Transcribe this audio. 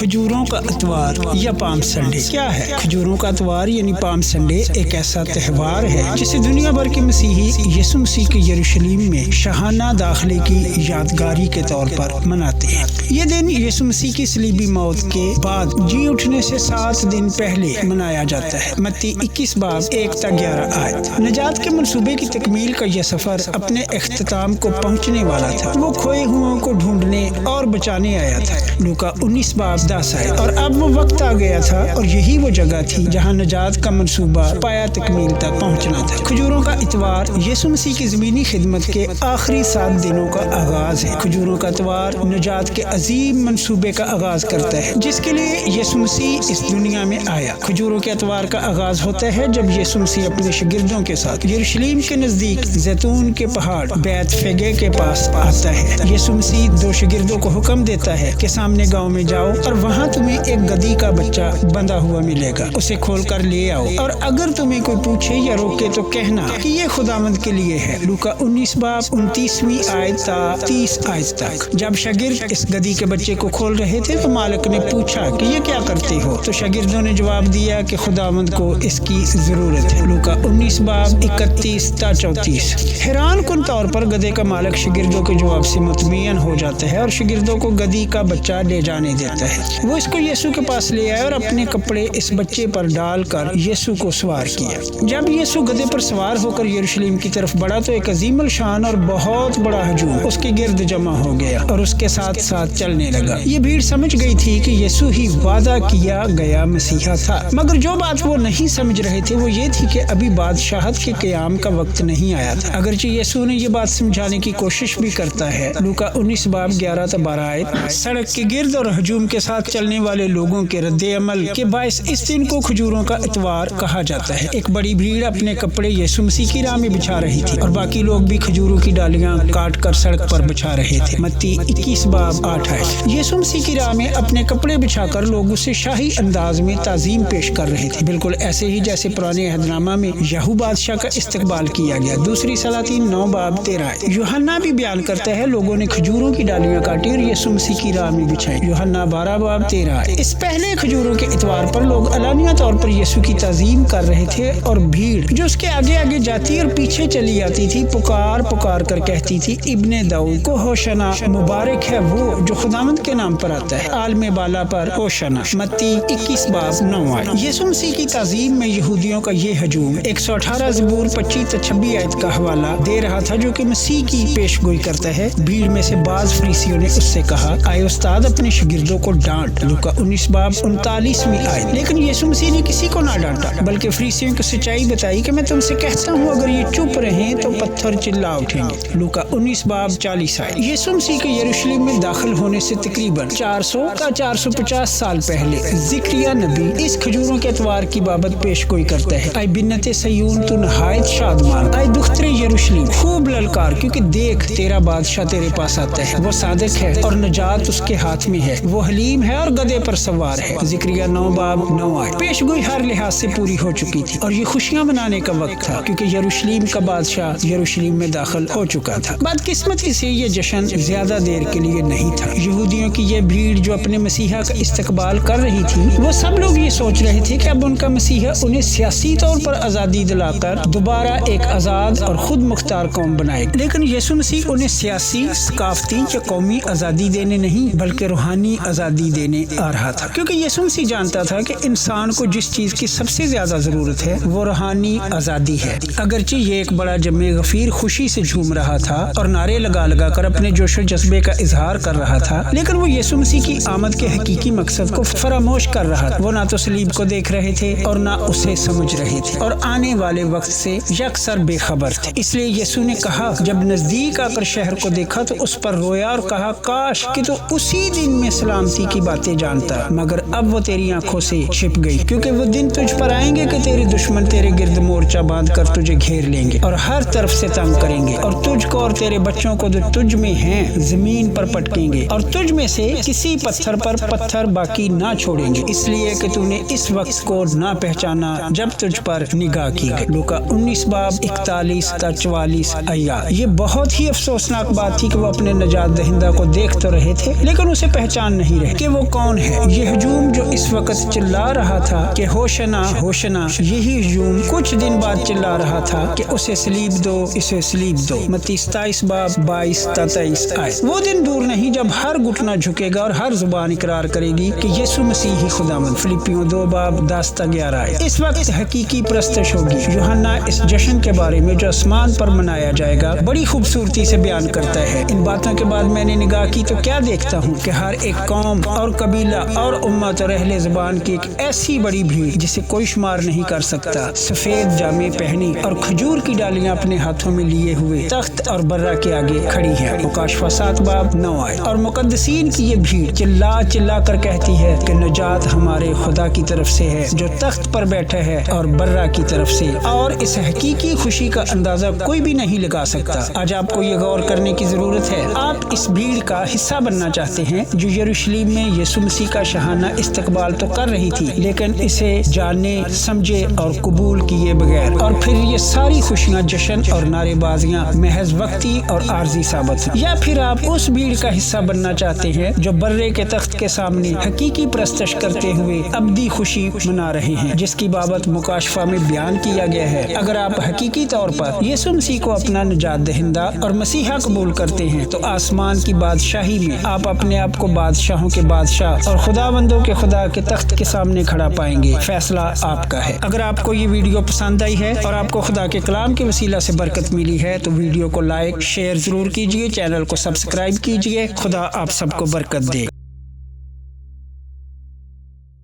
کھجوروں کا اتوار یا پام سنڈے کیا ہے؟ کھجوروں کا اتوار یعنی پام سنڈے ایک ایسا تہوار ہے جسے دنیا بھر کے مسیحی یسوع مسیح کے یروشلم میں شاہانہ داخلے کی یادگاری کے طور پر مناتے ہیں۔ یہ دن یسوع مسیح کی صلیبی موت کے بعد جی اٹھنے سے 7 دن پہلے منایا جاتا ہے۔ متی 21 باب 1-11 آیت۔ نجات کے منصوبے کی تکمیل کا یہ سفر اپنے اختتام کو پہنچنے والا تھا۔ وہ کھوئے ہوئوں کو ڈھونڈنے اور بچانے آیا تھا۔ لوکا 19 باب 10 آیت۔ اور اب وہ وقت آ گیا تھا اور یہی وہ جگہ تھی جہاں نجات کا منصوبہ پایا تکمیل تک پہنچنا تھا۔ کھجوروں کا اتوار یسوع مسیح کی زمینی خدمت کے آخری 7 دنوں کا آغاز ہے۔ کھجوروں کا اتوار نجات کے عظیم منصوبے کا آغاز کرتا ہے جس کے لیے یسوع مسیح اس دنیا میں آیا۔ کھجوروں کے اتوار کا آغاز ہوتا ہے جب یسوع مسیح اپنے شاگردوں کے ساتھ یروشلم کے نزدیک زیتون کے پہاڑ بیت فگے کے پاس آتا ہے۔ یسوع مسیح 2 شاگردوں کو حکم دیتا ہے کہ سامنے گاؤں میں جاؤ اور وہاں تمہیں ایک گدھی کا بچہ بندھا ہوا ملے گا، اسے کھول کر لے آؤ، اور اگر تمہیں کوئی پوچھے یا روکے تو کہنا کہ یہ خداوند کے لیے ہے۔ لوکا 19 باب 29 آیت تا 30 آیت تک۔ جب شاگرد اس گدھی کے بچے کو کھول رہے تھے تو مالک نے پوچھا کہ یہ کیا کرتے ہو؟ تو شاگردوں نے جواب دیا کہ خداوند کو اس کی ضرورت ہے۔ لوکا 19 باب 31 تا 34۔ حیران کن طور پر گدھے کا مالک شاگردوں کے جواب سے مطمئن ہو جاتا ہے اور شاگردوں کو گدھی کا بچہ لے جانے دیتا ہے۔ وہ اس کو یسوع کے پاس لے آئے اور اپنے کپڑے اس بچے پر ڈال کر یسوع کو سوار کیا۔ جب یسوع گدھے پر سوار ہو کر یروشلم کی طرف بڑھا تو ایک عظیم الشان اور بہت بڑا ہجوم اس کے گرد جمع ہو گیا اور اس کے ساتھ ساتھ چلنے لگا۔ یہ بھیڑ سمجھ گئی تھی کہ یسوع ہی وعدہ کیا گیا مسیحا تھا، مگر جو بات وہ نہیں سمجھ رہے تھے وہ یہ تھی کہ ابھی بادشاہت کے قیام کا وقت نہیں آیا تھا۔ اگرچہ یسوع نے یہ بات سمجھانے کی کوشش بھی کرتا ہے۔ لوکا 19 باب 11-12 آیت۔ سڑک کے گرد اور ہجوم کے ساتھ چلنے والے لوگوں کے رد عمل کے باعث اس دن کو کھجوروں کا اتوار کہا جاتا ہے۔ ایک بڑی بھیڑ اپنے کپڑے یسوع مسیح کی راہ میں بچھا رہی تھی اور باقی لوگ بھی کھجوروں کی ڈالیاں کاٹ کر سڑک پر بچھا رہے تھے۔ متی 21 باب 8 آیت۔ یسوع مسیح کی راہ میں اپنے کپڑے بچھا کر لوگ اسے شاہی انداز میں تعظیم پیش کر رہے تھے، بالکل ایسے ہی جیسے پرانے عہد نامہ میں یہو بادشاہ کا استقبال کیا گیا۔ دوسری سلاطین 9 باب 13 آیت۔ یوحنا بھی بیان کرتا ہے لوگوں نے کھجوروں کی ڈالیاں کاٹی اور یسوع مسیح کی راہ میں بچھائی۔ یوحنا 12 باب 13 آیت۔ اس پہلے کھجوروں کے اتوار پر لوگ علانیہ طور پر یسوع کی تعظیم کر رہے تھے اور بھیڑ جو اس کے آگے آگے جاتی اور پیچھے چلی آتی تھی پکار پکار کر کہتی تھی ابن داؤد کو ہوشنا، مبارک ہے وہ جو خداوند کے نام پر آتا ہے، عالم بالا پر ہوشنا۔ متی 21 باب 9 آیت۔ یسوع مسیح کی تعظیم میں یہودیوں کا یہ ہجوم 118 زبور 25-26 آیت کا حوالہ دے رہا تھا جو کہ مسیح کی پیش گوئی کرتا ہے۔ بھیڑ میں سے بعض فریسیوں نے اس سے کہا، آئے استاد اپنے شاگردوں کو ڈانٹ۔ لوکا 19 باب 39 آیت۔ لیکن یسوع مسیح نے کسی کو نہ ڈانٹا بلکہ فریسیوں کو سچائی بتائی کہ میں تم سے کہتا ہوں اگر یہ چپ رہیں تو پتھر چلا اٹھیں گے۔ لوکا 19 باب 40 آیت۔ یسوع مسیح کے یروشلم میں داخل ہونے سے تقریباً 450 سال پہلے زکریا نبی اس کھجوروں کے اتوار کی بابت پیش گوئی کرتا ہے، اے بنت صیون تو نہایت شادمان، اے دختر یروشلم خوب للکار، کیونکہ دیکھ تیرا بادشاہ تیرے پاس آتا ہے، وہ صادق ہے اور نجات اس کے ہاتھ میں ہے، وہ حلیم ہے اور گدھے پر سوار ہے۔ زکریا 9 باب 9 آیت۔ پیش گوئی ہر لحاظ سے پوری ہو چکی تھی اور یہ خوشیاں منانے کا وقت تھا کیونکہ یروشلم کا بادشاہ یروشلم میں داخل ہو چکا تھا۔ بدقسمتی سے یہ جشن زیادہ دیر کے لیے نہیں تھا۔ یہودیوں کی یہ بھیڑ جو اپنے مسیحا کا استقبال کر رہی تھی وہ سب لوگ یہ سوچ رہے تھے کہ اب ان کا مسیحا انہیں سیاسی طور پر آزادی دلا کر دوبارہ ایک آزاد اور خود مختار قوم بنائے گا، لیکن یسوع مسیح انہیں سیاسی، ثقافتی یا قومی آزادی دینے نہیں بلکہ روحانی آزادی دینے آ رہا تھا، کیونکہ یسوع مسیح جانتا تھا کہ انسان کو جس چیز کی سب سے زیادہ ضرورت ہے وہ روحانی آزادی ہے۔ اگرچہ یہ ایک بڑا جمع غفیر خوشی سے جھوم رہا تھا اور نعرے لگا لگا کر اپنے جوش و جذبے کا اظہار کر رہا تھا، لیکن وہ یسوع مسیح کی آمد کے حقیقی مقصد کو فراموش کر رہا تھا۔ وہ نہ تو صلیب کو دیکھ رہے تھے اور نہ اسے سمجھ رہے تھے اور آنے والے وقت سے یکسر بے خبر تھے۔ اس لیے یسوع نے کہا، جب نزدیک آ کر شہر کو دیکھا تو اس پر رویا اور کہا، کاش کہ تو اسی دن میں سلامتی کی باتیں جانتا، مگر اب وہ تیری آنکھوں سے چھپ گئی، کیونکہ وہ دن تجھ پر آئیں گے کہ تیرے دشمن تیرے گرد مورچہ باندھ کر تجھے گھیر لیں گے اور ہر طرف سے تنگ کریں گے، اور تجھ کو اور تیرے بچوں کو جو تجھ میں ہیں زمین پر پٹکیں گے، اور تجھ میں سے کسی پتھر پر پتھر باقی نہ چھوڑیں گے، اس لیے کہ تو نے اس وقت کو نہ پہچانا جب تجھ پر نگاہ کی گئی۔ لوکا 19 باب 41-44 آیات۔ یہ بہت ہی افسوسناک بات تھی کہ وہ اپنے نجات دہندہ کو دیکھ تو رہے تھے لیکن اسے پہچان نہیں رہے کہ وہ کون ہے؟ یہ ہجوم جو اس وقت چلا رہا تھا کہ ہوشنا ہوشنا، یہی ہجوم کچھ دن بعد چلا رہا تھا کہ اسے سلیب دو، اسے سلیب دو۔ متی 27 باب 22-23 آیت۔ وہ دن دور نہیں جب ہر گھٹنا جھکے گا اور ہر زبان اقرار کرے گی کہ یسوع مسیح ہی خداوند۔ فلپیوں 2 باب 10-11 آیت۔ اس وقت حقیقی پرستش ہوگی۔ یوحنا اس جشن کے بارے میں جو آسمان پر منایا جائے گا بڑی خوبصورتی سے بیان کرتا ہے۔ ان باتوں کے بعد میں نے نگاہ کی تو کیا دیکھتا ہوں کہ ہر ایک قوم اور قبیلہ اور امت اور اہل زبان کی ایک ایسی بڑی بھیڑ جسے کوئی شمار نہیں کر سکتا، سفید جامے پہنی اور کھجور کی ڈالیاں اپنے ہاتھوں میں لیے ہوئے تخت اور برہ کے آگے کھڑی ہے۔ مکاشفہ 7 باب 9 آیت۔ اور مقدسین کی یہ بھیڑ چلا چلا کر کہتی ہے کہ نجات ہمارے خدا کی طرف سے ہے جو تخت پر بیٹھا ہے اور برہ کی طرف سے، اور اس حقیقی خوشی کا اندازہ کوئی بھی نہیں لگا سکتا۔ آج آپ کو یہ غور کرنے کی ضرورت ہے، آپ اس بھیڑ کا حصہ بننا چاہتے ہیں جو یروشلم میں یسوع مسیح کا شاہانہ استقبال تو کر رہی تھی لیکن اسے جانے سمجھے اور قبول کیے بغیر، اور پھر یہ ساری خوشیاں، جشن اور نعرے بازیاں محض وقتی اور عارضی ثابت ہیں۔ یا پھر آپ اس بھیڑ کا حصہ بننا چاہتے ہیں جو برے کے تخت کے سامنے حقیقی پرستش کرتے ہوئے ابدی خوشی منا رہے ہیں جس کی بابت مکاشفہ میں بیان کیا گیا ہے۔ اگر آپ حقیقی طور پر یسوع مسیح کو اپنا نجات دہندہ اور مسیحا قبول کرتے ہیں تو آسمان کی بادشاہی میں آپ اپنے آپ کو بادشاہوں کے بادشاہ اور خداوندوں کے خدا کے تخت کے سامنے کھڑا پائیں گے۔ فیصلہ آپ کا ہے۔ اگر آپ کو یہ ویڈیو پسند آئی ہے اور آپ کو خدا کے کلام کے وسیلہ سے برکت ملی ہے تو ویڈیو کو لائک شیئر ضرور کیجیے، چینل کو سبسکرائب کیجیے۔ خدا آپ سب کو برکت دے۔